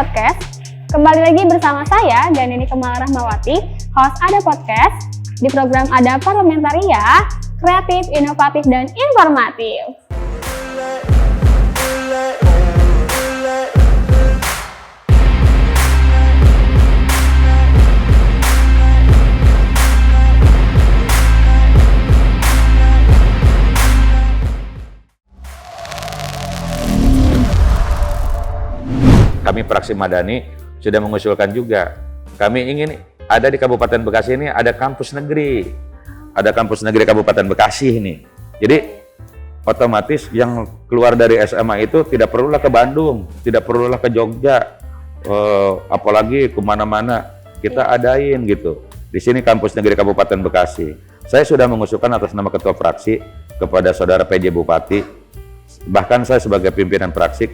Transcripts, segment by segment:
Podcast. Kembali lagi bersama saya, Ganini Kemala Rahmawati, host Ada Podcast. Di program Ada Parlamentaria, kreatif, inovatif, dan informatif. Kami Praksi Madani sudah mengusulkan juga, kami ingin ada di Kabupaten Bekasi ini ada kampus negeri. Ada kampus negeri Kabupaten Bekasi ini. Jadi otomatis yang keluar dari SMA itu tidak perlulah ke Bandung, tidak perlulah ke Jogja, apalagi kemana-mana kita adain gitu. Di sini kampus negeri Kabupaten Bekasi. Saya sudah mengusulkan atas nama Ketua Praksi kepada Saudara PJ Bupati, bahkan saya sebagai pimpinan praksi,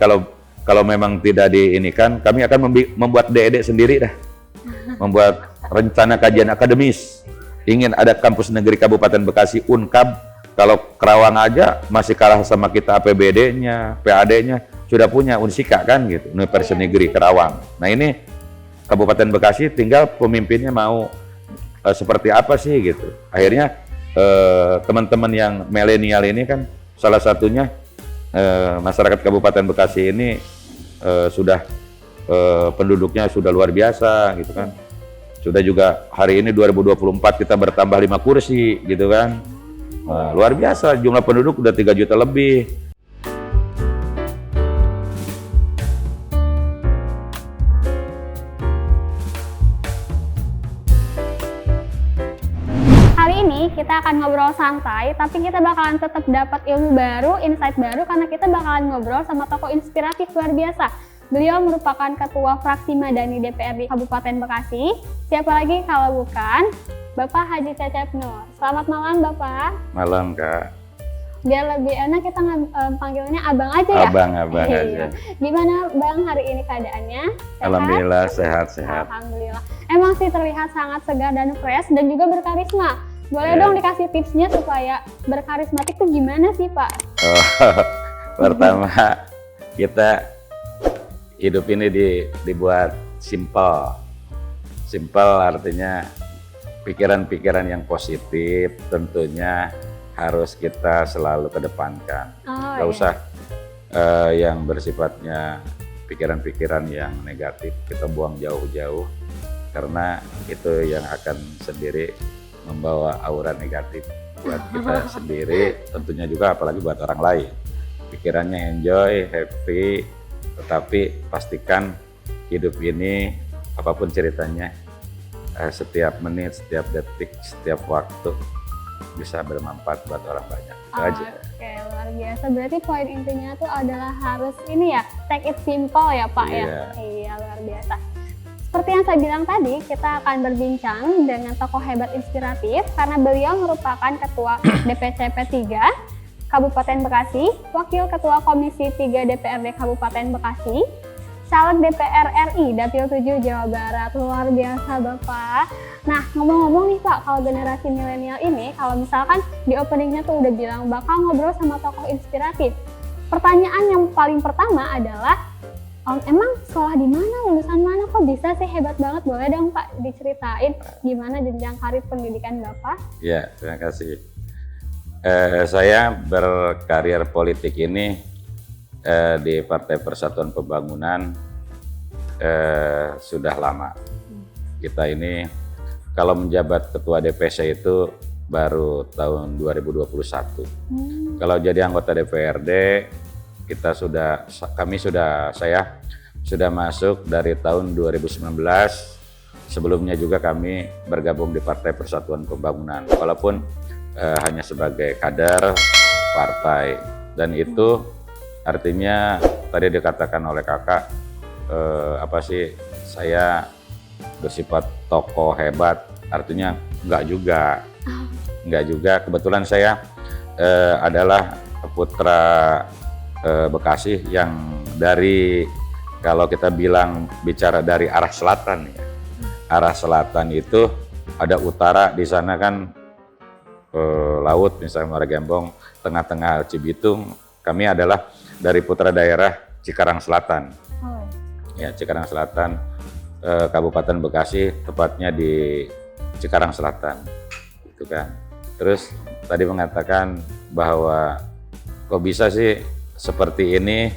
kalau memang tidak diinikan, kami akan membuat DED sendiri dah. Membuat rencana kajian akademis. Ingin ada kampus negeri Kabupaten Bekasi, Unkab. Kalau Kerawang aja masih kalah sama kita APBD-nya, PAD-nya. Sudah punya Unsika kan gitu, Universitas Negeri Kerawang. Nah ini Kabupaten Bekasi tinggal pemimpinnya mau seperti apa sih gitu. Akhirnya teman-teman yang milenial ini kan salah satunya masyarakat Kabupaten Bekasi ini sudah penduduknya sudah luar biasa gitu kan. Sudah juga hari ini 2024 kita bertambah 5 kursi gitu kan. Luar biasa, jumlah penduduk udah 3 juta lebih. Hari ini kita akan ngobrol santai, tapi kita bakalan tetap dapat ilmu baru, insight baru, karena kita bakalan ngobrol sama tokoh inspiratif luar biasa. Beliau merupakan Ketua Fraksi Madani DPRD Kabupaten Bekasi. Siapa lagi kalau bukan Bapak Haji Cecep Nur. Selamat malam Bapak. Malam Kak. Biar lebih enak kita panggilnya Abang aja ya? Abang aja. Gimana Bang hari ini keadaannya? Sehat? Alhamdulillah sehat-sehat. Alhamdulillah. Emang sih terlihat sangat segar dan fresh dan juga berkarisma. Boleh dong dikasih tipsnya supaya berkarismatik tuh gimana sih Pak? Pertama kita hidup ini dibuat simple. Simple artinya pikiran-pikiran yang positif tentunya harus kita selalu kedepankan. Gak usah yang bersifatnya pikiran-pikiran yang negatif kita buang jauh-jauh, karena itu yang akan sendiri membawa aura negatif buat kita sendiri, tentunya juga apalagi buat orang lain. Pikirannya enjoy, happy, tetapi pastikan hidup ini apapun ceritanya, setiap menit, setiap detik, setiap waktu bisa bermanfaat buat orang banyak. Itu aja. Oke, luar biasa. Berarti poin intinya tuh adalah harus ini ya, take it simple ya Pak ya. Iya, luar biasa. Seperti yang saya bilang tadi, kita akan berbincang dengan tokoh hebat inspiratif karena beliau merupakan Ketua DPC P3 Kabupaten Bekasi, Wakil Ketua Komisi 3 DPRD Kabupaten Bekasi, Caleg DPR RI Dapil 7 Jawa Barat. Luar biasa Bapak. Nah, ngomong-ngomong nih Pak, kalau generasi milenial ini, kalau misalkan di openingnya tuh udah bilang bakal ngobrol sama tokoh inspiratif. Pertanyaan yang paling pertama adalah, emang sekolah di mana, lulusan mana, kok bisa sih hebat banget? Boleh dong Pak diceritain gimana jenjang karir pendidikan Bapak? Ya, terima kasih. Saya berkarir politik ini di Partai Persatuan Pembangunan sudah lama. Kita ini kalau menjabat Ketua DPC itu baru tahun 2021. Kalau jadi anggota DPRD saya sudah masuk dari tahun 2019. Sebelumnya juga kami bergabung di Partai Persatuan Pembangunan, walaupun hanya sebagai kader partai, dan itu artinya tadi dikatakan oleh kakak saya bersifat tokoh hebat, artinya enggak juga. Kebetulan saya adalah putra Bekasi yang dari, kalau kita bicara dari arah selatan ya. Arah selatan itu ada utara, di sana kan laut, misalnya Muara Gembong, tengah-tengah Cibitung. Kami adalah dari putra daerah Cikarang Selatan. Ya, Cikarang Selatan, Kabupaten Bekasi, tepatnya di Cikarang Selatan, gitu kan. Terus tadi mengatakan bahwa kok bisa sih seperti ini?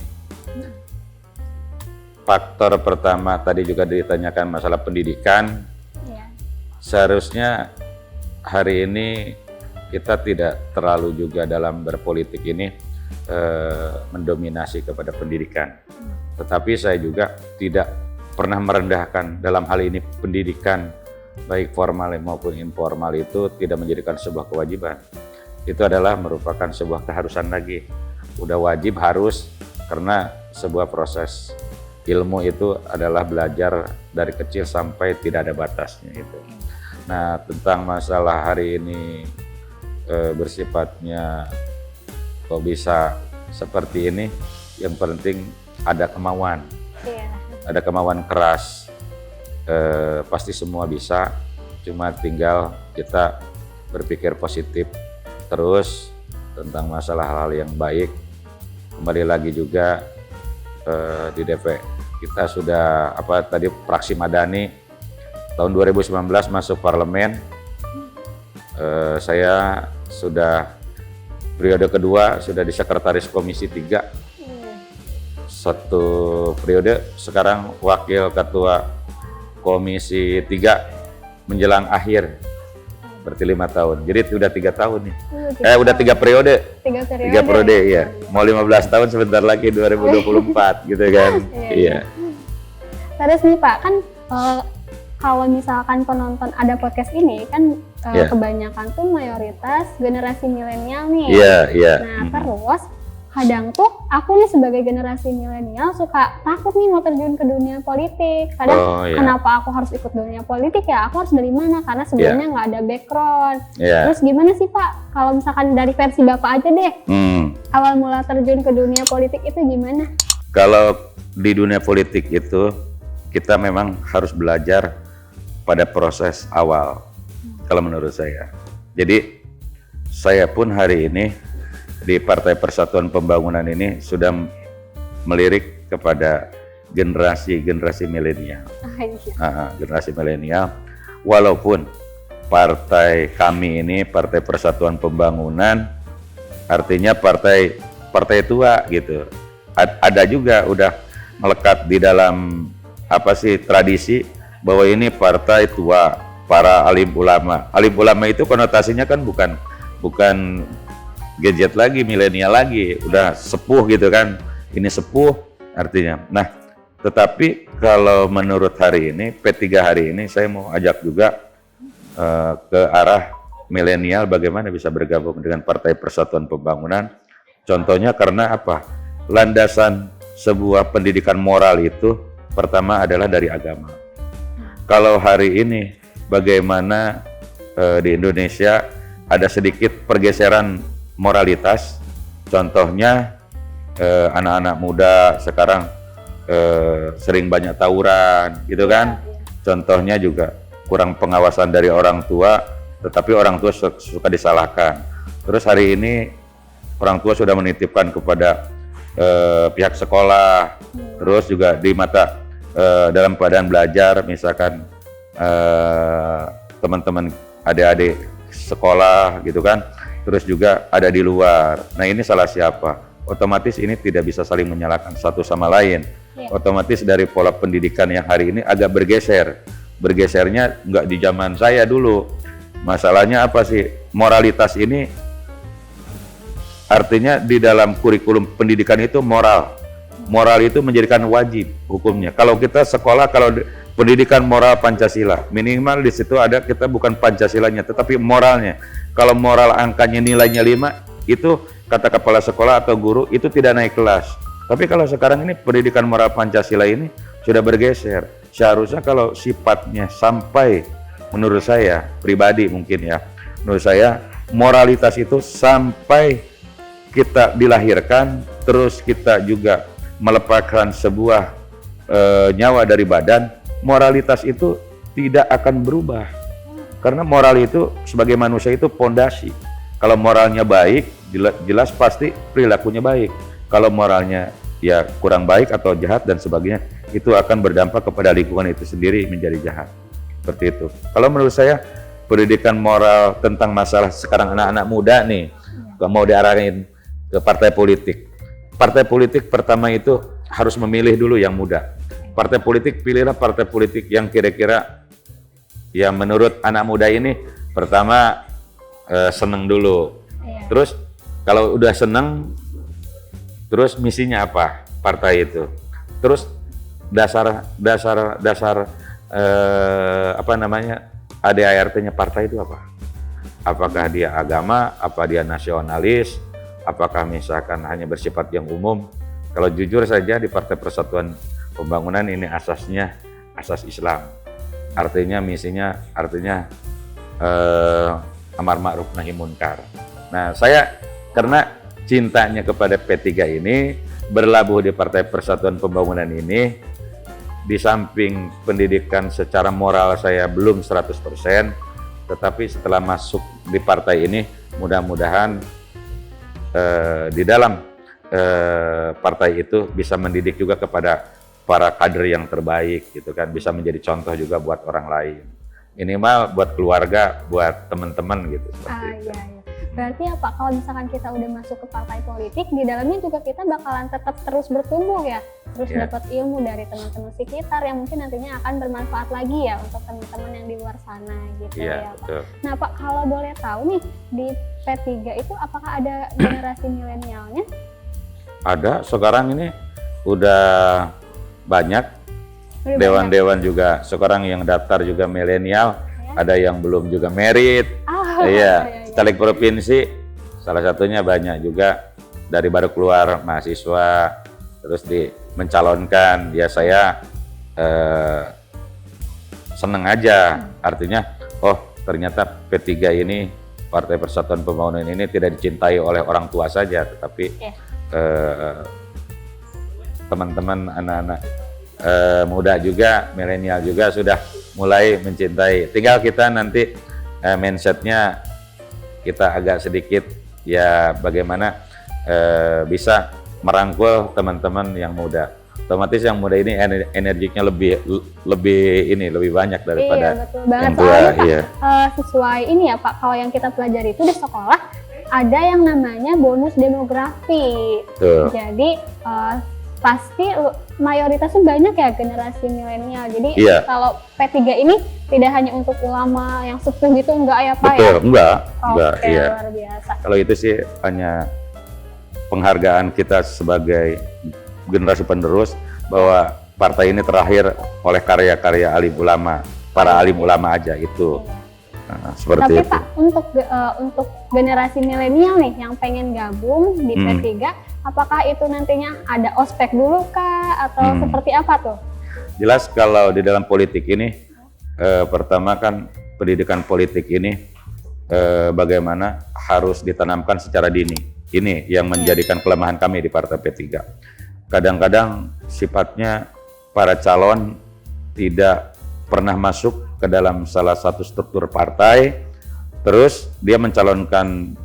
Faktor pertama tadi juga ditanyakan masalah pendidikan. Iya. Seharusnya hari ini kita tidak terlalu juga dalam berpolitik ini mendominasi kepada pendidikan. Tetapi saya juga tidak pernah merendahkan dalam hal ini pendidikan, baik formal maupun informal itu tidak menjadikan sebuah kewajiban. Itu adalah merupakan sebuah keharusan lagi. Udah wajib harus, karena sebuah proses ilmu itu adalah belajar dari kecil sampai tidak ada batasnya itu. Nah, tentang masalah hari ini bersifatnya kok bisa seperti ini, yang penting ada kemauan, ada kemauan keras, pasti semua bisa, cuma tinggal kita berpikir positif terus tentang masalah hal-hal yang baik. Kembali lagi juga di DP kita sudah tadi Praksi Madani tahun 2019 masuk parlemen. Saya sudah periode kedua sudah di Sekretaris Komisi 3 satu periode, sekarang Wakil Ketua Komisi 3 menjelang akhir, berarti 5 tahun. Jadi udah 3 tahun nih. Udah 3 periode. 3 periode, iya. Mau 15 tahun sebentar lagi 2024 gitu kan. Iya. Terus nih Pak, kan kalau misalkan penonton ada podcast ini kan kebanyakan tuh mayoritas generasi milenial nih. Iya. Nah, terus kadang tuh aku nih sebagai generasi milenial suka takut nih mau terjun ke dunia politik. Kadang kenapa aku harus ikut dunia politik ya? Aku harus dari mana? Karena sebelumnya nggak ada background. Terus gimana sih Pak? Kalau misalkan dari versi Bapak aja deh, awal mula terjun ke dunia politik itu gimana? Kalau di dunia politik itu kita memang harus belajar pada proses awal. Kalau menurut saya. Jadi saya pun hari ini di Partai Persatuan Pembangunan ini sudah melirik kepada generasi milenial. Generasi milenial, walaupun partai kami ini Partai Persatuan Pembangunan artinya partai tua gitu. Ada juga udah melekat di dalam tradisi bahwa ini partai tua, para alim ulama. Alim ulama itu konotasinya kan bukan gadget lagi, milenial lagi, udah sepuh gitu kan. Ini sepuh artinya. Nah, tetapi kalau menurut hari ini, P3 hari ini saya mau ajak juga ke arah milenial bagaimana bisa bergabung dengan Partai Persatuan Pembangunan. Contohnya karena apa? Landasan sebuah pendidikan moral itu pertama adalah dari agama. Kalau hari ini bagaimana di Indonesia ada sedikit pergeseran moralitas, contohnya anak-anak muda sekarang sering banyak tawuran gitu kan. Contohnya juga kurang pengawasan dari orang tua, tetapi orang tua suka disalahkan. Terus hari ini orang tua sudah menitipkan kepada pihak sekolah, terus juga di mata dalam keadaan belajar, misalkan teman-teman adik-adik sekolah gitu kan, terus juga ada di luar. Nah, ini salah siapa? Otomatis ini tidak bisa saling menyalahkan satu sama lain. Otomatis dari pola pendidikan yang hari ini agak bergeser. Bergesernya nggak di zaman saya dulu. Masalahnya apa sih? Moralitas ini artinya di dalam kurikulum pendidikan itu moral. Moral itu menjadikan wajib hukumnya. Kalau kita sekolah, kalau pendidikan moral Pancasila, minimal di situ ada kita bukan Pancasilanya, tetapi moralnya. Kalau moral angkanya nilainya 5, itu kata kepala sekolah atau guru itu tidak naik kelas. Tapi kalau sekarang ini pendidikan moral Pancasila ini sudah bergeser. Seharusnya kalau sifatnya sampai, menurut saya pribadi mungkin ya, menurut saya moralitas itu sampai kita dilahirkan, terus kita juga melepaskan sebuah nyawa dari badan, moralitas itu tidak akan berubah. Karena moral itu sebagai manusia itu pondasi. Kalau moralnya baik, jelas pasti perilakunya baik. Kalau moralnya ya kurang baik atau jahat dan sebagainya, itu akan berdampak kepada lingkungan itu sendiri menjadi jahat. Seperti itu. Kalau menurut saya pendidikan moral tentang masalah sekarang anak-anak muda nih, mau diarahin ke partai politik. Partai politik pertama itu harus memilih dulu yang muda. Partai politik, pilihlah partai politik yang kira-kira yang menurut anak muda ini pertama seneng dulu. Terus kalau udah seneng, terus misinya apa partai itu? Terus dasar apa namanya ADART-nya partai itu apa? Apakah dia agama, apa dia nasionalis, apakah misalkan hanya bersifat yang umum? Kalau jujur saja di Partai Persatuan Pembangunan ini asasnya asas Islam. Artinya misinya amar ma'ruf nahi munkar. Nah, saya karena cintanya kepada P3 ini berlabuh di Partai Persatuan Pembangunan ini, di samping pendidikan secara moral saya belum 100%, tetapi setelah masuk di partai ini mudah-mudahan di dalam partai itu bisa mendidik juga kepada para kader yang terbaik gitu kan, bisa menjadi contoh juga buat orang lain. Minimal buat keluarga, buat teman-teman gitu seperti itu. Iya. Berarti apa, kalau misalkan kita udah masuk ke partai politik, di dalamnya juga kita bakalan tetap terus bertumbuh ya, terus dapat ilmu dari teman-teman sekitar yang mungkin nantinya akan bermanfaat lagi ya untuk teman-teman yang di luar sana gitu ya Pak. Betul. Nah Pak, kalau boleh tahu nih, di P3 itu apakah ada generasi milenialnya? Ada, sekarang ini udah banyak, dewan-dewan juga sekarang yang daftar juga milenial, ada yang belum juga merit. Iya, caleg provinsi salah satunya banyak juga dari baru keluar mahasiswa terus mencalonkan. Ya saya seneng aja, artinya ternyata P3 ini Partai Persatuan Pembangunan ini tidak dicintai oleh orang tua saja, tetapi teman-teman anak-anak muda juga, milenial juga sudah mulai mencintai. Tinggal kita nanti mindsetnya kita agak sedikit ya bagaimana bisa merangkul teman-teman yang muda. Otomatis yang muda ini energinya lebih banyak daripada betul banget. yang tua. Soalnya, Pak, sesuai ini ya Pak, kalau yang kita pelajari itu di sekolah ada yang namanya bonus demografi. Tuh. Jadi pasti mayoritasnya banyak ya generasi milenial. Jadi kalau P3 ini tidak hanya untuk ulama yang sepuh gitu, enggak ya Pak? Betul, ya? enggak. Iya. Luar biasa. Kalau itu sih hanya penghargaan kita sebagai generasi penerus bahwa partai ini terakhir oleh karya-karya alim ulama, para alim ulama aja itu. Nah, seperti Tapi itu. Pak, untuk generasi milenial nih yang pengen gabung di P3, apakah itu nantinya ada ospek dulu kah atau seperti apa tuh? Jelas kalau di dalam politik ini, pertama kan pendidikan politik ini bagaimana harus ditanamkan secara dini. Ini yang menjadikan kelemahan kami di Partai P3. Kadang-kadang sifatnya para calon tidak pernah masuk ke dalam salah satu struktur partai, terus dia mencalonkan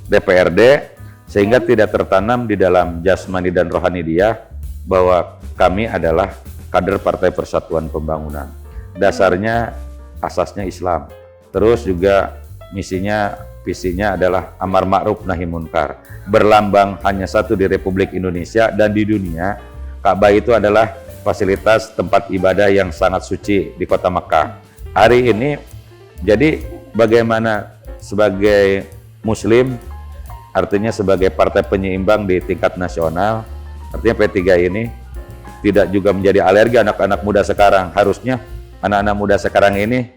DPRD sehingga tidak tertanam di dalam jasmani dan rohani dia bahwa kami adalah kader Partai Persatuan Pembangunan. Dasarnya asasnya Islam, terus juga misinya, visinya adalah amar ma'ruf nahi munkar, berlambang hanya satu di Republik Indonesia dan di dunia. Ka'bah itu adalah fasilitas tempat ibadah yang sangat suci di kota Mekah. Hari ini, jadi bagaimana sebagai Muslim, artinya sebagai partai penyeimbang di tingkat nasional, artinya P3 ini tidak juga menjadi alergi anak-anak muda sekarang. Harusnya anak-anak muda sekarang ini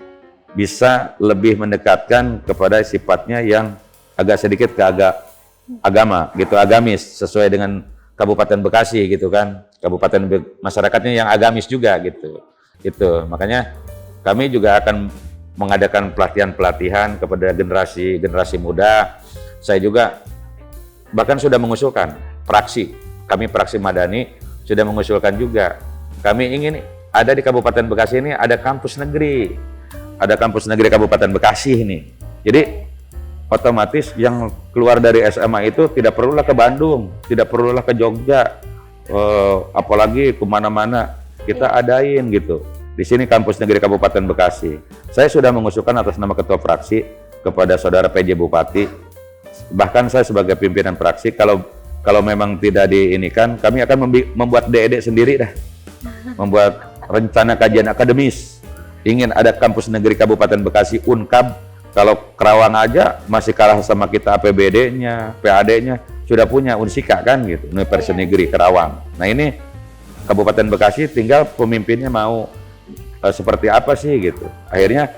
bisa lebih mendekatkan kepada sifatnya yang agak sedikit ke agama gitu, agamis, sesuai dengan Kabupaten Bekasi gitu kan, masyarakatnya yang agamis juga gitu. Makanya kami juga akan mengadakan pelatihan-pelatihan kepada generasi muda. Saya juga bahkan sudah mengusulkan kami praksi Madani sudah mengusulkan juga, kami ingin ada di Kabupaten Bekasi ini ada kampus negeri Kabupaten Bekasi ini. Jadi otomatis yang keluar dari SMA itu tidak perlulah ke Bandung, tidak perlulah ke Jogja, apalagi kemana-mana kita adain gitu. Di sini kampus negeri Kabupaten Bekasi. Saya sudah mengusulkan atas nama ketua fraksi kepada saudara PJ Bupati, bahkan saya sebagai pimpinan fraksi, kalau memang tidak diinikan, kami akan membuat DED sendiri dah, membuat rencana kajian akademis. Ingin ada kampus negeri Kabupaten Bekasi Unkab. Kalau Kerawang aja masih kalah sama kita APBD-nya, PAD-nya sudah punya Unsika kan gitu, Universitas Negeri Kerawang. Nah ini Kabupaten Bekasi tinggal pemimpinnya mau seperti apa sih gitu. Akhirnya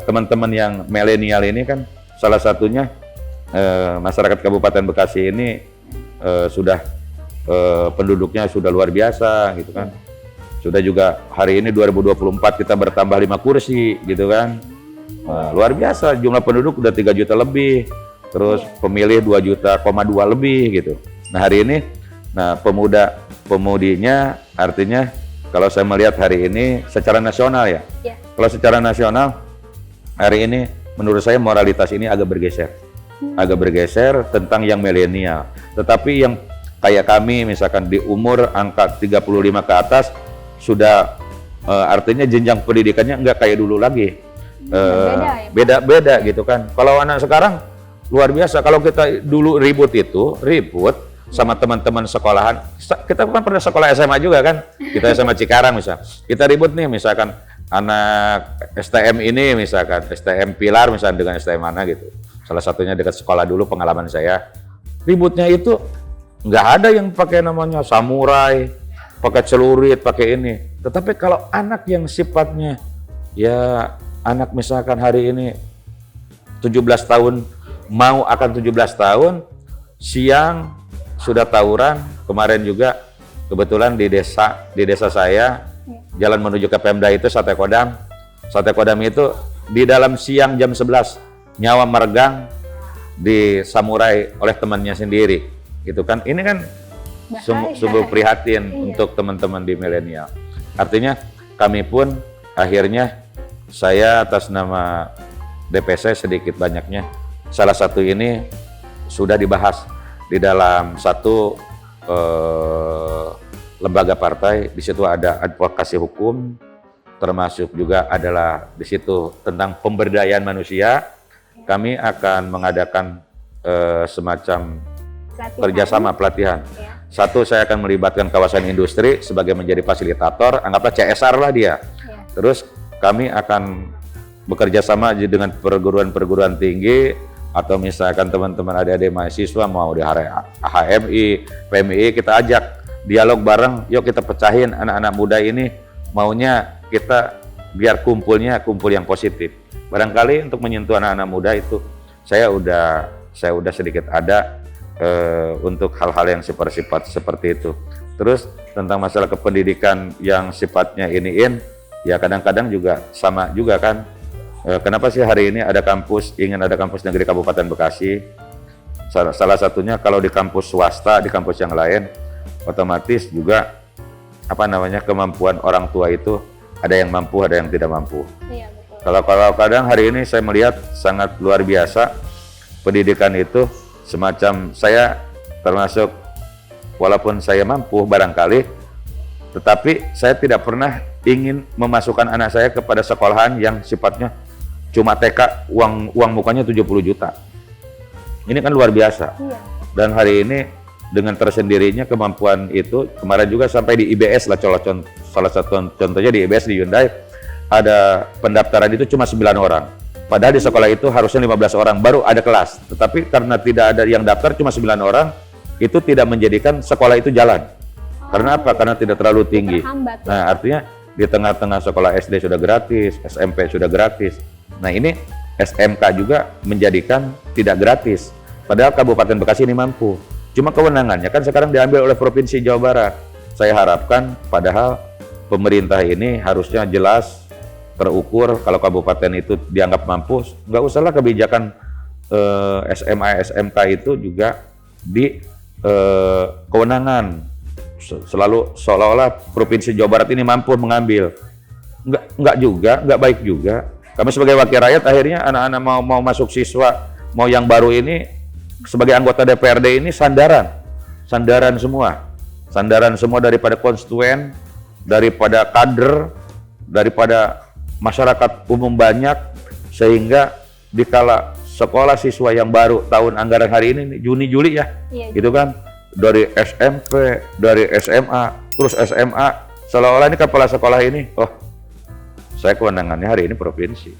teman-teman yang milenial ini kan salah satunya masyarakat Kabupaten Bekasi ini sudah penduduknya sudah luar biasa gitu kan. Sudah juga hari ini 2024 kita bertambah 5 kursi gitu kan. Luar biasa, jumlah penduduk udah 3 juta lebih. Terus pemilih 2,2 juta lebih gitu. Nah hari ini, pemudinya artinya kalau saya melihat hari ini secara nasional ya. Kalau secara nasional hari ini menurut saya moralitas ini agak bergeser. Agak bergeser tentang yang milenial. Tetapi yang kayak kami misalkan di umur angka 35 ke atas sudah artinya jenjang pendidikannya enggak kayak dulu lagi. Beda gitu kan. Kalau anak sekarang luar biasa. Kalau kita dulu ribut sama teman-teman sekolahan, kita kan pernah sekolah SMA juga kan, kita SMA Cikarang misal, kita ribut nih misalkan anak STM ini misalkan, STM Pilar misalkan dengan STM mana gitu, salah satunya dekat sekolah dulu pengalaman saya, ributnya itu nggak ada yang pakai namanya samurai, pakai celurit, pakai ini, tetapi kalau anak yang sifatnya, ya anak misalkan hari ini 17 tahun, mau akan 17 tahun, siang, sudah tawuran. Kemarin juga kebetulan di desa saya jalan menuju ke Pemda itu Sate Kodam itu di dalam siang jam 11 nyawa meregang di samurai oleh temannya sendiri gitu kan. Ini kan sungguh prihatin untuk teman-teman di milenial. Artinya kami pun akhirnya saya atas nama DPC sedikit banyaknya salah satu ini sudah dibahas di dalam satu lembaga partai. Di situ ada advokasi hukum, termasuk juga adalah di situ tentang pemberdayaan manusia. Kami akan mengadakan semacam kerjasama pelatihan. Satu, saya akan melibatkan kawasan industri sebagai menjadi fasilitator, anggaplah CSR lah dia. Terus kami akan bekerja sama dengan perguruan-perguruan tinggi, atau misalkan teman-teman adik-adik mahasiswa mau di HMI, PMI, kita ajak dialog bareng, yuk kita pecahin anak-anak muda ini maunya kita biar kumpul yang positif. Barangkali untuk menyentuh anak-anak muda itu saya udah sedikit ada untuk hal-hal yang sifat-sifat seperti itu. Terus tentang masalah kependidikan yang sifatnya iniin, ya kadang-kadang juga sama juga kan. Kenapa sih hari ini ingin ada kampus negeri Kabupaten Bekasi? Salah satunya kalau di kampus swasta, di kampus yang lain, otomatis juga kemampuan orang tua itu ada yang mampu, ada yang tidak mampu. Iya, betul. Kalau kadang hari ini saya melihat sangat luar biasa pendidikan itu semacam saya termasuk walaupun saya mampu barangkali, tetapi saya tidak pernah ingin memasukkan anak saya kepada sekolahan yang sifatnya cuma TK, uang mukanya 70 juta. Ini kan luar biasa. Iya. Dan hari ini dengan tersendirinya kemampuan itu, kemarin juga sampai di IBS lah, salah satu contohnya di IBS di Hyundai, ada pendaftaran itu cuma 9 orang. Padahal di sekolah itu harusnya 15 orang, baru ada kelas. Tetapi karena tidak ada yang daftar cuma 9 orang, itu tidak menjadikan sekolah itu jalan. Karena apa? Karena tidak terlalu tinggi. Nah, artinya di tengah-tengah sekolah SD sudah gratis, SMP sudah gratis. Nah, ini SMK juga menjadikan tidak gratis. Padahal Kabupaten Bekasi ini mampu. Cuma kewenangannya kan sekarang diambil oleh Provinsi Jawa Barat. Saya harapkan padahal pemerintah ini harusnya jelas, terukur. Kalau kabupaten itu dianggap mampu, nggak usahlah kebijakan SMA, SMK itu juga di kewenangan. Selalu seolah-olah Provinsi Jawa Barat ini mampu mengambil. Nggak juga, nggak baik juga. Kami sebagai wakil rakyat akhirnya anak-anak mau masuk siswa, mau yang baru ini sebagai anggota DPRD ini sandaran semua. sandaran semua daripada konstituen, daripada kader, daripada masyarakat umum banyak, sehingga dikala sekolah siswa yang baru tahun anggaran hari ini Juni Juli ya, gitu kan, dari SMP, dari SMA, terus SMA, seolah-olah ini kepala sekolah ini, oh saya kewenangannya hari ini provinsi,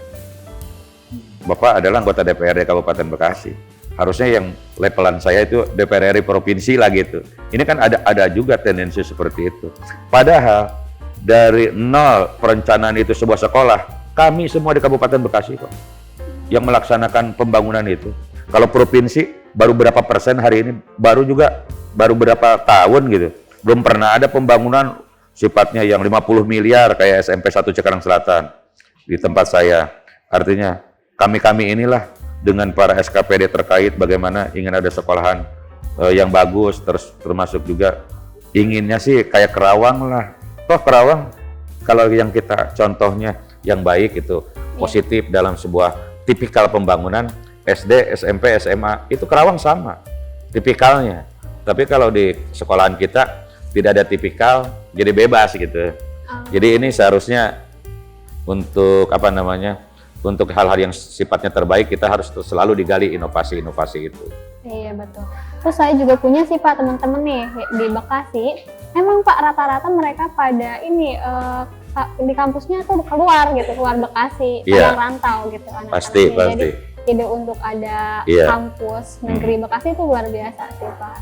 Bapak adalah anggota DPRD Kabupaten Bekasi, harusnya yang levelan saya itu DPR RI provinsi lah gitu. Ini kan ada juga tendensi seperti itu. Padahal dari nol perencanaan itu sebuah sekolah, kami semua di Kabupaten Bekasi kok yang melaksanakan pembangunan itu. Kalau provinsi baru berapa persen hari ini, baru berapa tahun gitu. Belum pernah ada pembangunan sifatnya yang 50 miliar kayak SMP 1 Cikarang Selatan di tempat saya. Artinya kami inilah dengan para SKPD terkait bagaimana ingin ada sekolahan yang bagus, termasuk juga inginnya sih kayak Kerawang lah. Toh Kerawang kalau yang kita contohnya yang baik itu positif dalam sebuah tipikal pembangunan SD, SMP, SMA itu Kerawang sama tipikalnya. Tapi kalau di sekolahan kita tidak ada tipikal, jadi bebas gitu. Jadi ini seharusnya untuk apa namanya? Untuk hal-hal yang sifatnya terbaik kita harus selalu digali inovasi-inovasi itu. Iya betul. Terus saya juga punya sih Pak teman-teman nih di Bekasi. Emang Pak rata-rata mereka pada ini di kampusnya tuh keluar Bekasi, yang rantau gitu anak-anaknya. Pasti. Jadi untuk ada kampus negeri Bekasi itu luar biasa sih Pak.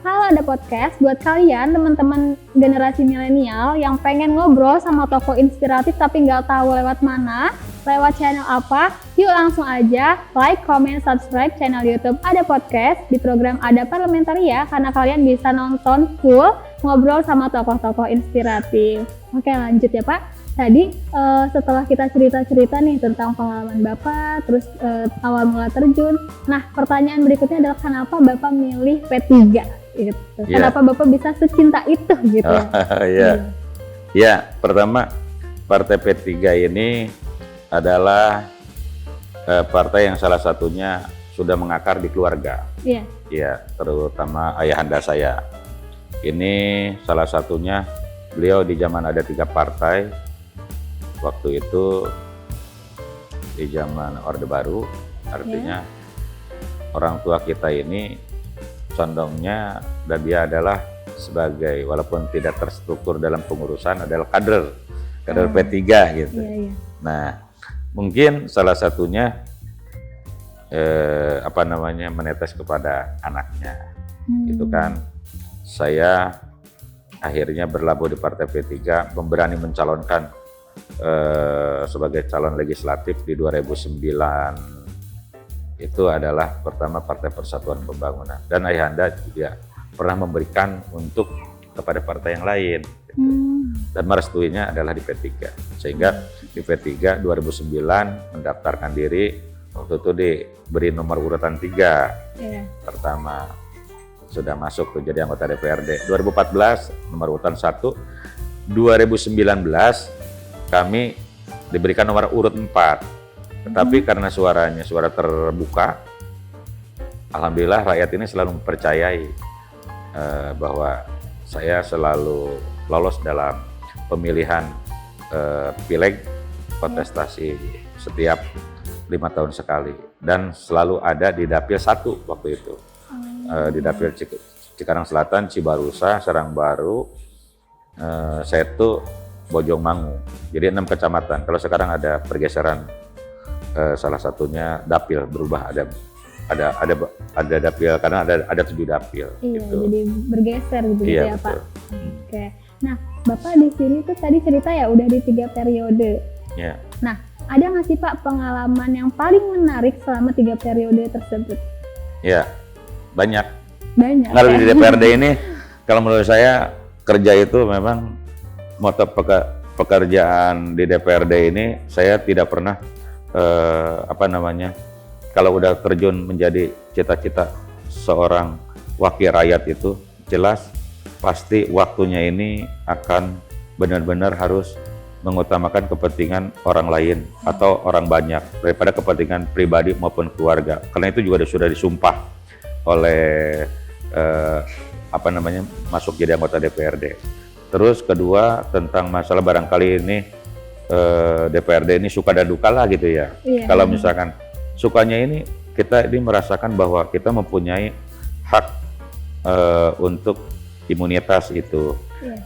Halo, ada podcast buat kalian teman-teman generasi milenial yang pengen ngobrol sama tokoh inspiratif tapi nggak tahu lewat mana, lewat channel apa. Yuk langsung aja like, comment, subscribe channel YouTube Ada Podcast di program Ada Parlamentaria karena kalian bisa nonton full ngobrol sama tokoh-tokoh inspiratif. Oke, lanjut ya Pak. Tadi setelah kita cerita-cerita nih tentang pengalaman Bapak, terus awal mula terjun. Nah, pertanyaan berikutnya adalah kenapa Bapak milih P3 gitu? Kenapa Bapak bisa secinta itu gitu? Ya, pertama Partai P3 ini adalah partai yang salah satunya sudah mengakar di keluarga. Iya, terutama ayahanda saya. Ini salah satunya beliau di zaman ada 3 partai. Waktu itu di zaman Orde Baru, artinya orang tua kita ini condongnya dan dia adalah sebagai walaupun tidak terstruktur dalam pengurusan adalah kader P3 gitu. Nah, mungkin salah satunya menetes kepada anaknya. Itu kan saya akhirnya berlabuh di Partai P3, memberani mencalonkan sebagai calon legislatif di 2009. Itu adalah pertama Partai Persatuan Pembangunan, dan ayahanda juga pernah memberikan untuk kepada partai yang lain gitu. Dan merestuinya adalah di P3, sehingga di P3 2009 mendaftarkan diri. Waktu itu diberi nomor urutan 3 pertama, sudah masuk tuh jadi anggota DPRD. 2014 nomor urutan 1, 2019 kami diberikan nomor urut 4, tetapi karena suara terbuka, alhamdulillah rakyat ini selalu mempercayai bahwa saya selalu lolos dalam pemilihan pileg kontestasi setiap 5 tahun sekali, dan selalu ada di Dapil 1 waktu itu, di Dapil Cikarang Selatan, Cibarusa, Sarangbaru, Setu, Bojongmangu. Jadi 6 kecamatan. Kalau sekarang ada pergeseran, salah satunya dapil berubah, ada dapil karena ada 7 dapil. Gitu. Jadi bergeser gitu ya Pak. Oke. Nah, Bapak di sini tuh tadi cerita ya udah di 3 periode. Nah, ada nggak sih Pak pengalaman yang paling menarik selama 3 periode tersebut? Ya, banyak. Kalau di DPRD ini, kalau menurut saya kerja itu memang moto pekerjaan di DPRD ini, saya tidak pernah kalau udah terjun menjadi cita-cita seorang wakil rakyat itu jelas pasti waktunya ini akan benar-benar harus mengutamakan kepentingan orang lain atau orang banyak daripada kepentingan pribadi maupun keluarga. Karena itu juga sudah disumpah oleh masuk jadi anggota DPRD. Terus kedua tentang masalah barangkali ini DPRD ini suka dan duka lah gitu ya. Kalau misalkan sukanya ini kita ini merasakan bahwa kita mempunyai hak untuk imunitas itu.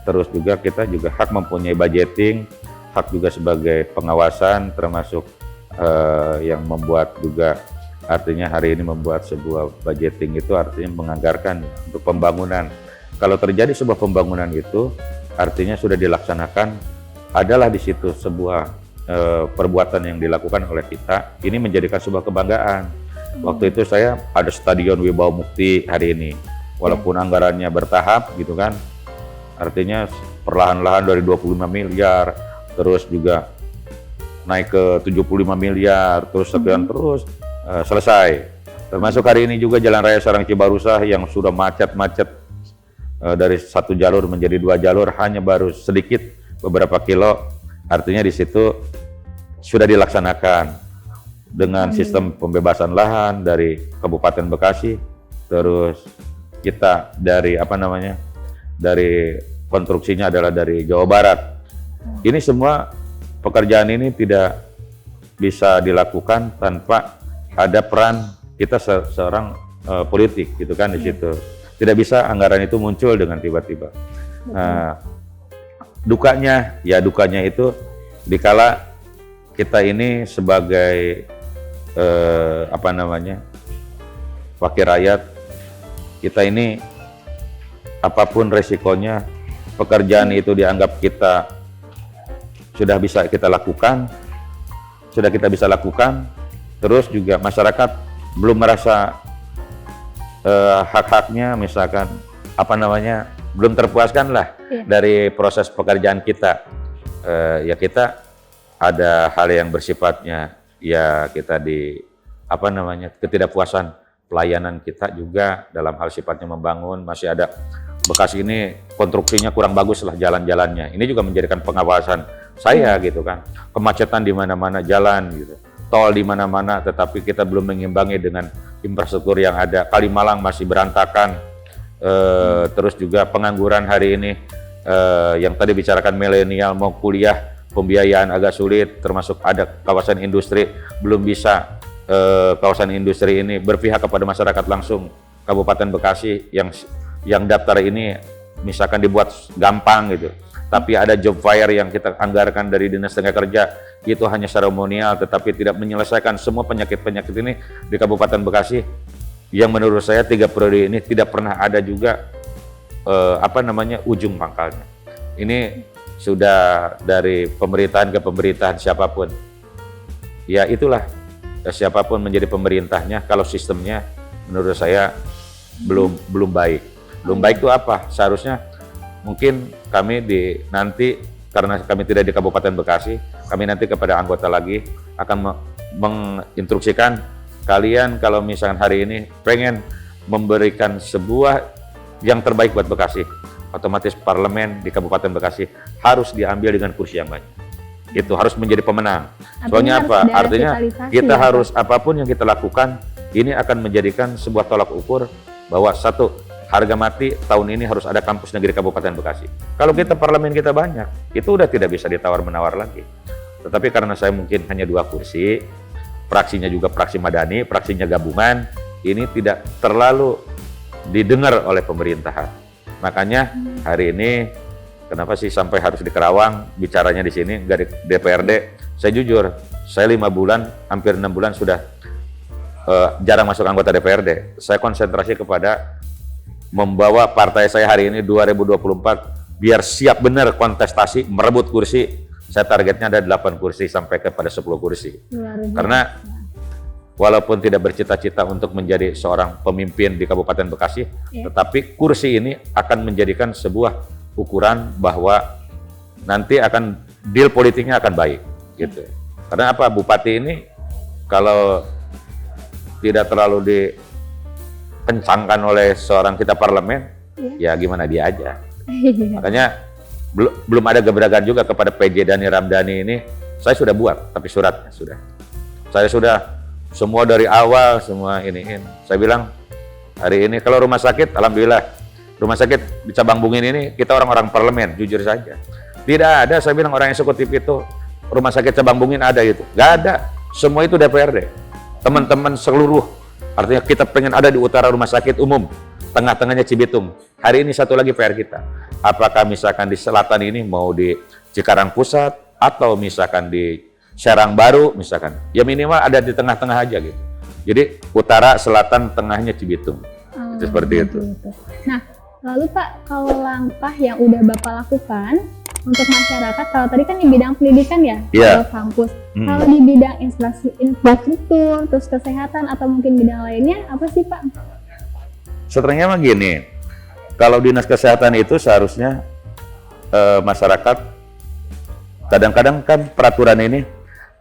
Terus juga kita juga hak mempunyai budgeting, hak juga sebagai pengawasan, termasuk yang membuat juga artinya hari ini membuat sebuah budgeting itu artinya menganggarkan untuk pembangunan. Kalau terjadi sebuah pembangunan itu artinya sudah dilaksanakan, adalah di situ sebuah perbuatan yang dilakukan oleh kita. Ini menjadikan sebuah kebanggaan. Waktu itu saya ada Stadion Wibawa Mukti hari ini, walaupun anggarannya bertahap gitu kan, artinya perlahan-lahan dari 25 miliar, terus juga naik ke 75 miliar, terus sekian terus selesai. Termasuk hari ini juga Jalan Raya Sarang Cibarusah yang sudah macet-macet dari 1 jalur menjadi 2 jalur hanya baru sedikit beberapa kilo, artinya di situ sudah dilaksanakan dengan sistem pembebasan lahan dari Kabupaten Bekasi, terus kita dari dari konstruksinya adalah dari Jawa Barat. Ini semua pekerjaan ini tidak bisa dilakukan tanpa ada peran kita seorang politik gitu kan di situ. Tidak bisa anggaran itu muncul dengan tiba-tiba. Nah, dukanya itu dikala kita ini sebagai wakil rakyat, kita ini apapun resikonya, pekerjaan itu dianggap kita sudah bisa kita lakukan, terus juga masyarakat belum merasa hak-haknya, misalkan belum terpuaskan lah dari proses pekerjaan kita. Ya kita ada hal yang bersifatnya ya kita ketidakpuasan pelayanan kita juga dalam hal sifatnya membangun. Masih ada Bekasi ini konstruksinya kurang bagus lah jalan-jalannya. Ini juga menjadikan pengawasan saya gitu kan. Kemacetan di mana-mana jalan gitu. Tol di mana-mana, tetapi kita belum mengimbangi dengan infrastruktur yang ada. Kalimalang masih berantakan. Terus juga pengangguran hari ini yang tadi bicarakan milenial mau kuliah, pembiayaan agak sulit, termasuk ada kawasan industri belum bisa kawasan industri ini berpihak kepada masyarakat langsung. Kabupaten Bekasi yang daftar ini misalkan dibuat gampang gitu, tapi ada job fair yang kita anggarkan dari Dinas Tenaga Kerja itu hanya seremonial, tetapi tidak menyelesaikan semua penyakit-penyakit ini di Kabupaten Bekasi yang menurut saya 3 periode ini tidak pernah ada juga ujung pangkalnya. Ini sudah dari pemerintahan ke pemerintahan siapapun, ya itulah siapapun menjadi pemerintahnya, kalau sistemnya menurut saya belum baik. Belum baik itu apa? Seharusnya mungkin kami nanti karena kami tidak di Kabupaten Bekasi, kami nanti kepada anggota lagi akan menginstruksikan kalian kalau misalkan hari ini pengen memberikan sebuah yang terbaik buat Bekasi, otomatis parlemen di Kabupaten Bekasi harus diambil dengan kursi yang banyak. Itu harus menjadi pemenang. Soalnya apa? Artinya kita harus apapun yang kita lakukan ini akan menjadikan sebuah tolak ukur bahwa satu, harga mati tahun ini harus ada kampus negeri Kabupaten Bekasi. Kalau kita parlemen kita banyak, itu udah tidak bisa ditawar-menawar lagi. Tetapi karena saya mungkin hanya 2 kursi, fraksinya juga fraksi Madani, fraksinya gabungan, ini tidak terlalu didengar oleh pemerintahan. Makanya hari ini kenapa sih sampai harus di Kerawang bicaranya di sini, nggak di DPRD? Saya jujur, saya 5 bulan, hampir 6 bulan sudah jarang masuk anggota DPRD. Saya konsentrasi kepada membawa partai saya hari ini 2024 biar siap benar kontestasi merebut kursi. Saya targetnya ada 8 kursi sampai kepada 10 kursi. Karena walaupun tidak bercita-cita untuk menjadi seorang pemimpin di Kabupaten Bekasi, tetapi kursi ini akan menjadikan sebuah ukuran bahwa nanti akan deal politiknya akan baik gitu. Karena apa? Bupati ini kalau tidak terlalu dikencangkan oleh seorang kita parlemen, ya gimana dia aja. Makanya belum ada gebrakan juga kepada PJ Dani Ramdhani ini. Saya sudah buat, tapi suratnya sudah. Saya sudah semua dari awal semua ini. Saya bilang hari ini kalau rumah sakit, alhamdulillah rumah sakit di Cabang Bungin ini kita orang-orang parlemen, jujur saja. Tidak ada, saya bilang orang eksekutif itu, rumah sakit Cabang Bungin ada itu. Nggak ada, semua itu DPRD. Teman-teman seluruh, artinya kita pengen ada di utara rumah sakit umum, tengah-tengahnya Cibitung. Hari ini satu lagi PR kita, apakah misalkan di selatan ini mau di Cikarang Pusat, atau misalkan di Serang Baru, misalkan. Ya minimal ada di tengah-tengah aja gitu. Jadi utara, selatan, tengahnya Cibitung. Itu seperti itu. Nah, lalu Pak, kalau langkah yang udah Bapak lakukan untuk masyarakat, kalau tadi kan di bidang pendidikan ya, kalau kampus. Kalau di bidang infrastruktur, terus kesehatan, atau mungkin bidang lainnya, apa sih Pak? Sebenarnya mah gini, kalau dinas kesehatan itu seharusnya masyarakat, kadang-kadang kan peraturan ini,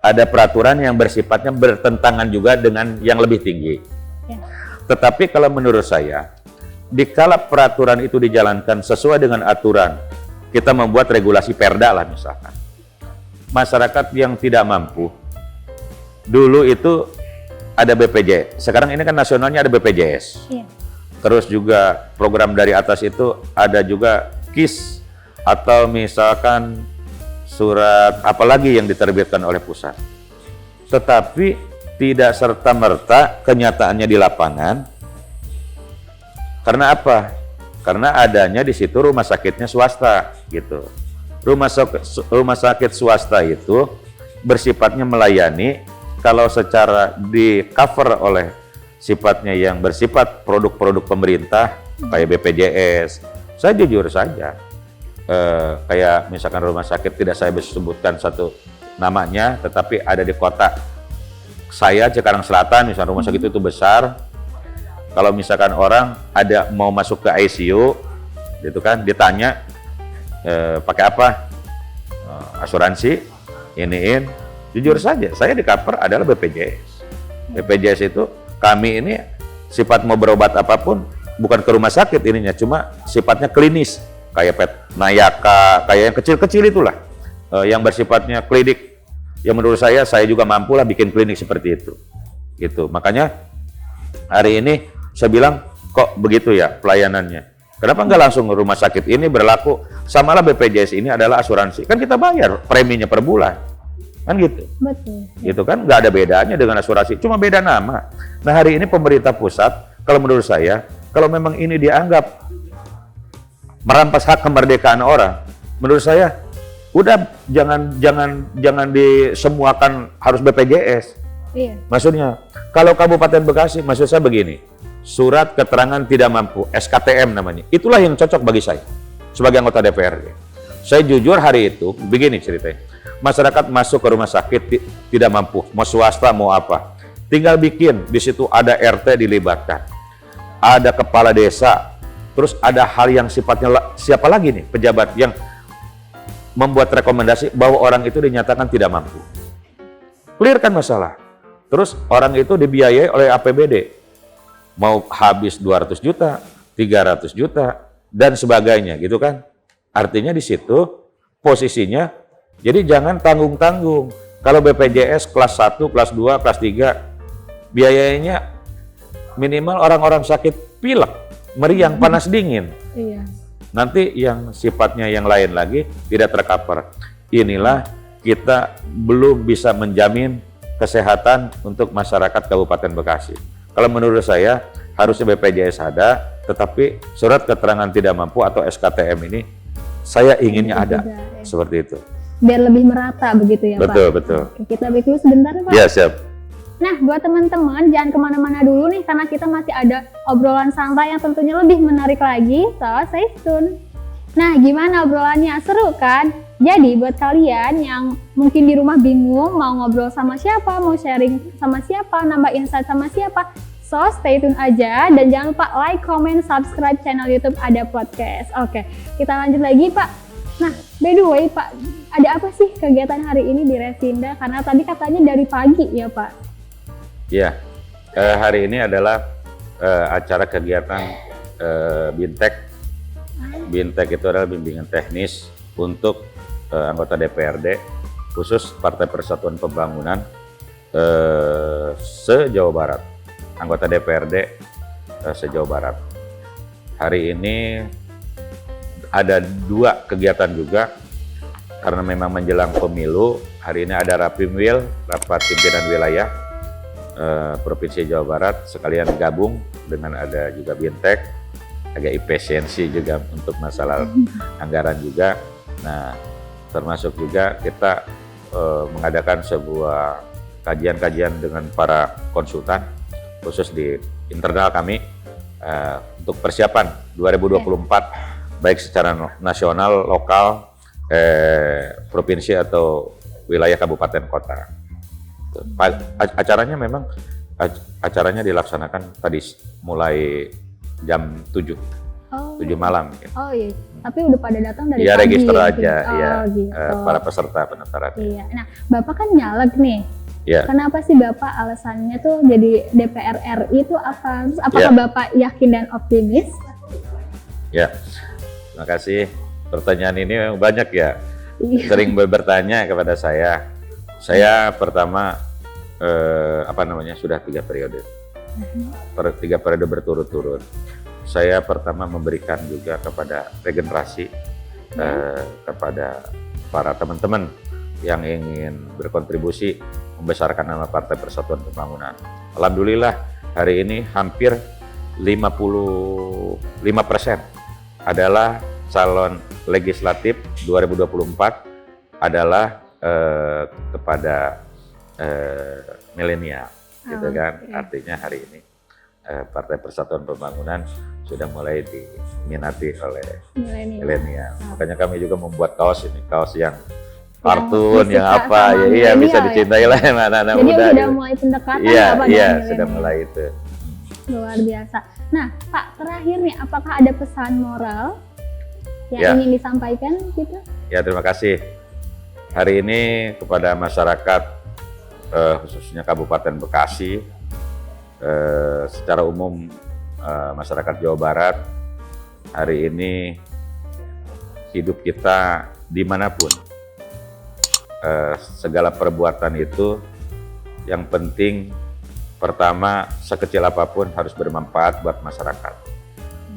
ada peraturan yang bersifatnya bertentangan juga dengan yang lebih tinggi. Ya. Tetapi kalau menurut saya, dikala peraturan itu dijalankan sesuai dengan aturan, kita membuat regulasi perda lah misalkan. Masyarakat yang tidak mampu, dulu itu ada BPJS, sekarang ini kan nasionalnya ada BPJS. Ya. Terus juga program dari atas itu ada juga KIS, atau misalkan surat apalagi yang diterbitkan oleh pusat. Tetapi tidak serta-merta kenyataannya di lapangan. Karena apa? Karena adanya di situ rumah sakitnya swasta gitu. Rumah sakit swasta itu bersifatnya melayani, kalau secara di cover oleh sifatnya yang bersifat produk-produk pemerintah kayak BPJS. Saya jujur saja, kayak misalkan rumah sakit, tidak saya sebutkan satu namanya, tetapi ada di kota saya Cikarang Selatan, misalnya rumah sakit itu besar. Kalau misalkan orang ada mau masuk ke ICU, gitu kan, ditanya pakai apa, asuransi, iniin. Jujur saja, saya di cover adalah BPJS. BPJS itu kami ini sifat mau berobat apapun bukan ke rumah sakit ininya, cuma sifatnya klinis, kayak Nayaka, kayak yang kecil-kecil itulah, yang bersifatnya klinik. Yang menurut saya juga mampu lah bikin klinik seperti itu. Gitu. Makanya hari ini saya bilang, kok begitu ya pelayanannya? Kenapa nggak langsung rumah sakit ini berlaku? Samalah BPJS ini adalah asuransi. Kan kita bayar preminya per bulan. Kan gitu. Betul. Gitu kan, nggak ada bedanya dengan asuransi, cuma beda nama. Nah hari ini pemerintah pusat, kalau menurut saya, kalau memang ini dianggap merampas hak kemerdekaan orang, menurut saya udah jangan disemuakan harus BPJS. Iya. Maksudnya, kalau Kabupaten Bekasi, maksud saya begini, surat keterangan tidak mampu, SKTM namanya, itulah yang cocok bagi saya sebagai anggota DPRD. Saya jujur hari itu, begini ceritanya, masyarakat masuk ke rumah sakit tidak mampu, mau swasta mau apa, tinggal bikin, di situ ada RT dilibatkan, ada kepala desa, terus ada hal yang sifatnya, siapa lagi nih, pejabat yang membuat rekomendasi bahwa orang itu dinyatakan tidak mampu. Clearkan masalah. Terus orang itu dibiayai oleh APBD. Mau habis 200 juta, 300 juta, dan sebagainya gitu kan. Artinya di situ posisinya, jadi jangan tanggung-tanggung. Kalau BPJS kelas 1, kelas 2, kelas 3, biayanya minimal orang-orang sakit pilek, meriang, panas, dingin. Iya. Nanti yang sifatnya yang lain lagi tidak tercover. Inilah kita belum bisa menjamin kesehatan untuk masyarakat Kabupaten Bekasi. Kalau menurut saya harusnya BPJS ada, tetapi surat keterangan tidak mampu atau SKTM ini saya inginnya ada, seperti itu. Biar lebih merata begitu ya Pak? Betul, betul. Oke, kita break dulu sebentar Pak. Ya, siap. Nah, buat teman-teman jangan kemana-mana dulu nih, karena kita masih ada obrolan santai yang tentunya lebih menarik lagi, so stay tune. Nah, gimana obrolannya? Seru kan? Jadi buat kalian yang mungkin di rumah bingung mau ngobrol sama siapa, mau sharing sama siapa, nambah insight sama siapa, so stay tune aja dan jangan lupa like, comment, subscribe channel YouTube Ada Podcast. Oke, kita lanjut lagi Pak. Nah, by the way Pak, ada apa sih kegiatan hari ini di Resinda? Karena tadi katanya dari pagi ya Pak? Ya, hari ini adalah acara kegiatan BINTEK. BINTEK itu adalah bimbingan teknis untuk anggota DPRD, khusus Partai Persatuan Pembangunan se-Jawa Barat. Anggota DPRD se-Jawa Barat. hari ini ada 2 kegiatan juga, karena memang menjelang pemilu. Hari ini ada Rapimwil, rapat pimpinan wilayah Provinsi Jawa Barat, sekalian gabung dengan ada juga Bintek, agak efisiensi juga untuk masalah anggaran juga. Nah, termasuk juga kita mengadakan sebuah kajian-kajian dengan para konsultan, khusus di internal kami, untuk persiapan 2024, baik secara nasional, lokal, provinsi atau wilayah kabupaten kota. Acaranya memang dilaksanakan tadi mulai jam 7 malam. Oh iya, tapi udah pada datang dari ya, pagi. Register Ya, aja, gitu. ya, Gitu. para peserta pendaftaran. Iya. Nah, Bapak kan nyalek nih. Ya. Kenapa sih Bapak alasannya tuh jadi DPR RI itu apa? Terus apakah Ya. Bapak yakin dan optimis? Ya, terima kasih. Pertanyaan ini memang banyak ya. Iya. Sering bertanya kepada saya. Saya pertama sudah 3 periode. 3 periode berturut-turut. Saya pertama memberikan juga kepada regenerasi, kepada para teman-teman yang ingin berkontribusi membesarkan nama Partai Persatuan Pembangunan. Alhamdulillah hari ini hampir 55% adalah calon legislatif 2024 adalah kepada milenial, gitu kan. Okay. Artinya hari ini Partai Persatuan Pembangunan sudah mulai diminati oleh milenial. Makanya kami juga membuat kaos ini, kaos yang kartun, yang apa, ya bisa dicintai lah anak-anak muda. Jadi sudah mulai pendekatan Iya, Pak, iya, dengan sudah milenial. mulai itu. Luar biasa. Nah, Pak, terakhir nih, apakah ada pesan moral yang Ya. ingin disampaikan gitu? Ya, terima kasih. Hari ini kepada masyarakat, khususnya Kabupaten Bekasi, secara umum masyarakat Jawa Barat, hari ini hidup kita dimanapun, segala perbuatan itu yang penting pertama sekecil apapun harus bermanfaat buat masyarakat.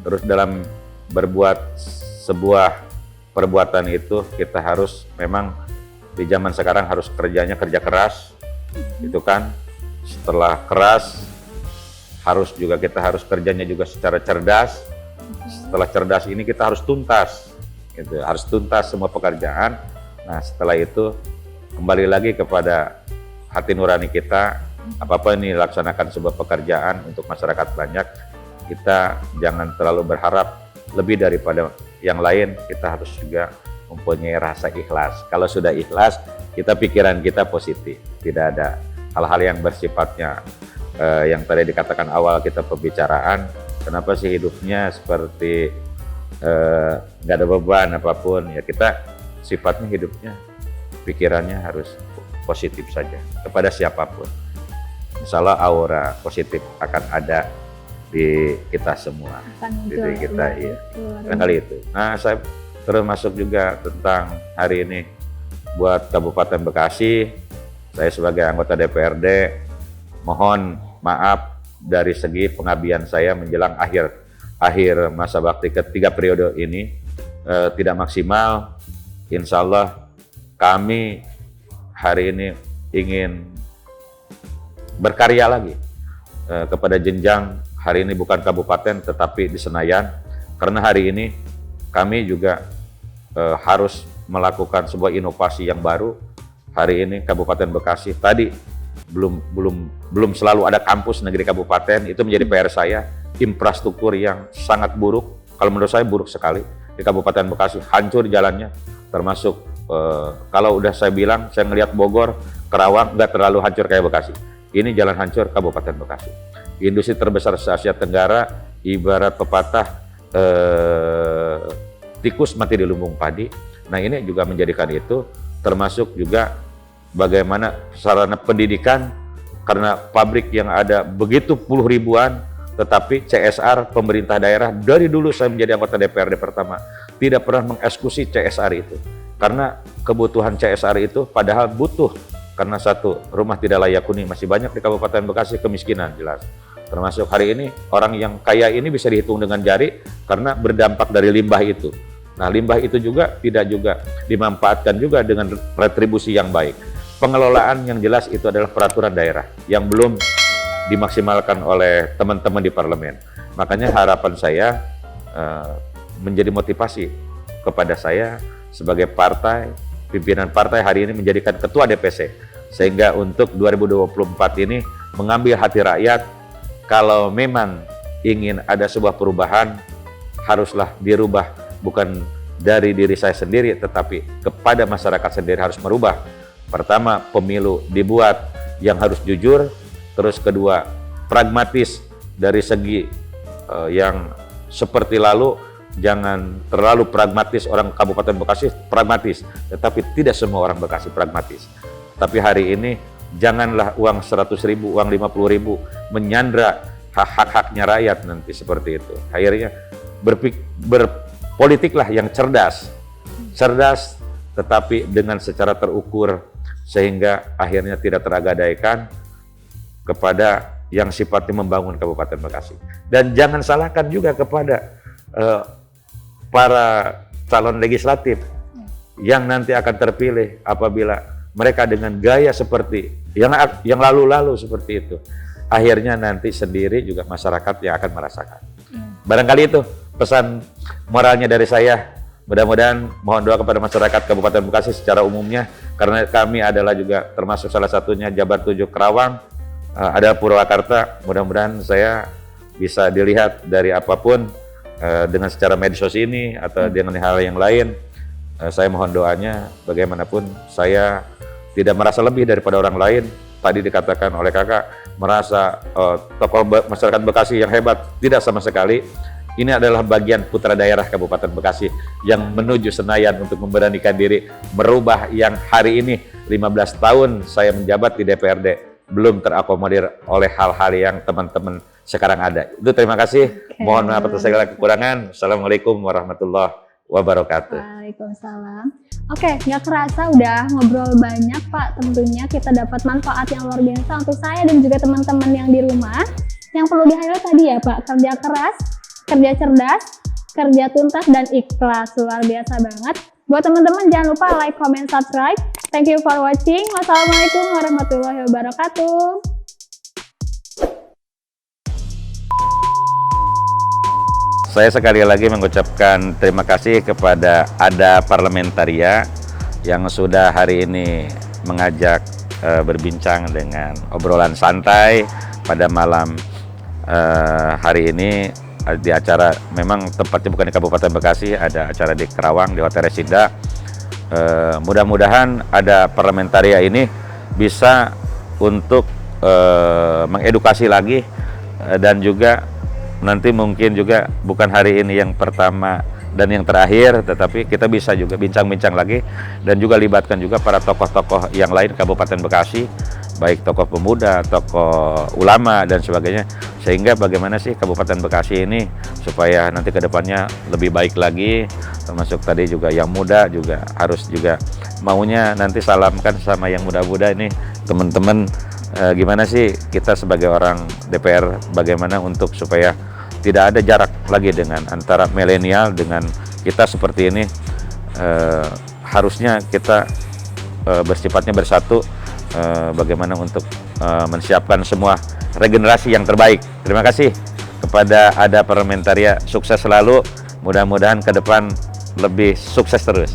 Terus dalam berbuat sebuah perbuatan itu kita harus memang di zaman sekarang harus kerjanya kerja keras, itu kan. Setelah keras kita harus kerjanya juga secara cerdas. Setelah cerdas ini kita harus tuntas, gitu. Harus tuntas semua pekerjaan. Nah, setelah itu kembali lagi kepada hati nurani kita. Apa-apa ini laksanakan sebuah pekerjaan untuk masyarakat banyak. Kita jangan terlalu berharap lebih daripada yang lain. Kita harus juga mempunyai rasa ikhlas. Kalau sudah ikhlas, pikiran kita positif. Tidak ada hal-hal yang bersifatnya yang tadi dikatakan awal kita pembicaraan. Kenapa sih hidupnya seperti nggak ada beban apapun? Ya kita sifatnya hidupnya, pikirannya harus positif saja kepada siapapun. Insya Allah aura positif akan ada di kita semua. Jadi kita kali itu. Nah, saya termasuk juga tentang hari ini buat Kabupaten Bekasi. Saya sebagai anggota DPRD mohon maaf dari segi pengabdian saya menjelang akhir masa bakti ketiga periode ini tidak maksimal. Insya Allah kami hari ini ingin berkarya lagi kepada jenjang hari ini bukan kabupaten tetapi di Senayan, karena hari ini kami juga harus melakukan sebuah inovasi yang baru. Hari ini Kabupaten Bekasi tadi belum selalu ada kampus negeri kabupaten, itu menjadi PR saya. Infrastruktur yang sangat buruk, kalau menurut saya buruk sekali di Kabupaten Bekasi, hancur jalannya, termasuk kalau udah saya bilang, saya ngelihat Bogor, Kerawang nggak terlalu hancur kayak Bekasi. Ini jalan hancur Kabupaten Bekasi. Industri terbesar se-Asia Tenggara, ibarat pepatah tikus mati di lumbung padi. Nah, ini juga menjadikan itu, termasuk juga bagaimana sarana pendidikan, karena pabrik yang ada begitu puluh ribuan, tetapi CSR pemerintah daerah dari dulu saya menjadi anggota DPRD pertama tidak pernah mengeksekusi CSR itu, karena kebutuhan CSR itu padahal butuh, karena satu, rumah tidak layak huni masih banyak di Kabupaten Bekasi, kemiskinan jelas. Termasuk hari ini orang yang kaya ini bisa dihitung dengan jari, karena berdampak dari limbah itu. Nah, limbah itu juga tidak juga dimanfaatkan juga dengan retribusi yang baik. Pengelolaan yang jelas itu adalah peraturan daerah yang belum dimaksimalkan oleh teman-teman di parlemen. Makanya harapan saya menjadi motivasi kepada saya sebagai partai, pimpinan partai hari ini menjadikan ketua DPC, sehingga untuk 2024 ini mengambil hati rakyat. Kalau memang ingin ada sebuah perubahan, haruslah dirubah bukan dari diri saya sendiri, tetapi kepada masyarakat sendiri harus merubah. Pertama, pemilu dibuat yang harus jujur, terus kedua, pragmatis dari segi yang seperti lalu. Jangan terlalu pragmatis, orang Kabupaten Bekasi pragmatis, tetapi tidak semua orang Bekasi pragmatis. Tapi hari ini janganlah uang 100.000, uang 50.000 menyandra hak-haknya rakyat nanti seperti itu. Akhirnya berpolitiklah yang cerdas tetapi dengan secara terukur, sehingga akhirnya tidak teragadaikan kepada yang sifatnya membangun Kabupaten Bekasi. Dan jangan salahkan juga kepada para calon legislatif yang nanti akan terpilih apabila mereka dengan gaya seperti yang lalu-lalu seperti itu, akhirnya nanti sendiri juga masyarakat yang akan merasakan. Barangkali itu pesan moralnya dari saya. Mudah-mudahan mohon doa kepada masyarakat Kabupaten Bekasi secara umumnya, karena kami adalah juga termasuk salah satunya Jabar 7 Kerawang, ada Purwakarta. Mudah-mudahan saya bisa dilihat dari apapun, dengan secara medsos ini atau dengan hal yang lain. Saya mohon doanya, bagaimanapun saya tidak merasa lebih daripada orang lain. Tadi dikatakan oleh kakak merasa tokoh masyarakat Bekasi yang hebat, tidak sama sekali. Ini adalah bagian putra daerah Kabupaten Bekasi yang menuju Senayan untuk memberanikan diri merubah yang hari ini 15 tahun saya menjabat di DPRD belum terakomodir oleh hal-hal yang teman-teman sekarang ada. Itu terima kasih. Mohon maaf atas segala kekurangan. Assalamualaikum warahmatullahi wabarakatuh. Waalaikumsalam. Oke, nggak kerasa udah ngobrol banyak Pak. Tentunya kita dapat manfaat yang luar biasa untuk saya dan juga teman-teman yang di rumah. Yang perlu di-highlight tadi ya Pak, kerja keras, kerja cerdas, kerja tuntas, dan ikhlas. Luar biasa banget. Buat teman-teman jangan lupa like, comment, subscribe. Thank you for watching. Wassalamualaikum warahmatullahi wabarakatuh. Saya sekali lagi mengucapkan terima kasih kepada Ada Parlamentaria yang sudah hari ini mengajak berbincang dengan obrolan santai pada malam hari ini di acara, memang tempatnya bukan di Kabupaten Bekasi, ada acara di Kerawang di Hotel Resida. Mudah-mudahan Ada Parlamentaria ini bisa untuk mengedukasi lagi dan juga nanti mungkin juga bukan hari ini yang pertama dan yang terakhir, tetapi kita bisa juga bincang-bincang lagi dan juga libatkan juga para tokoh-tokoh yang lain Kabupaten Bekasi, baik tokoh pemuda, tokoh ulama dan sebagainya, sehingga bagaimana sih Kabupaten Bekasi ini supaya nanti ke depannya lebih baik lagi, termasuk tadi juga yang muda juga harus juga maunya nanti salamkan sama yang muda-muda ini, teman-teman. Gimana sih kita sebagai orang DPR, bagaimana untuk supaya tidak ada jarak lagi dengan antara milenial dengan kita seperti ini. Harusnya kita bersifatnya bersatu, bagaimana untuk menyiapkan semua regenerasi yang terbaik. Terima kasih kepada Ada Parlamentaria, sukses selalu, mudah-mudahan ke depan lebih sukses terus.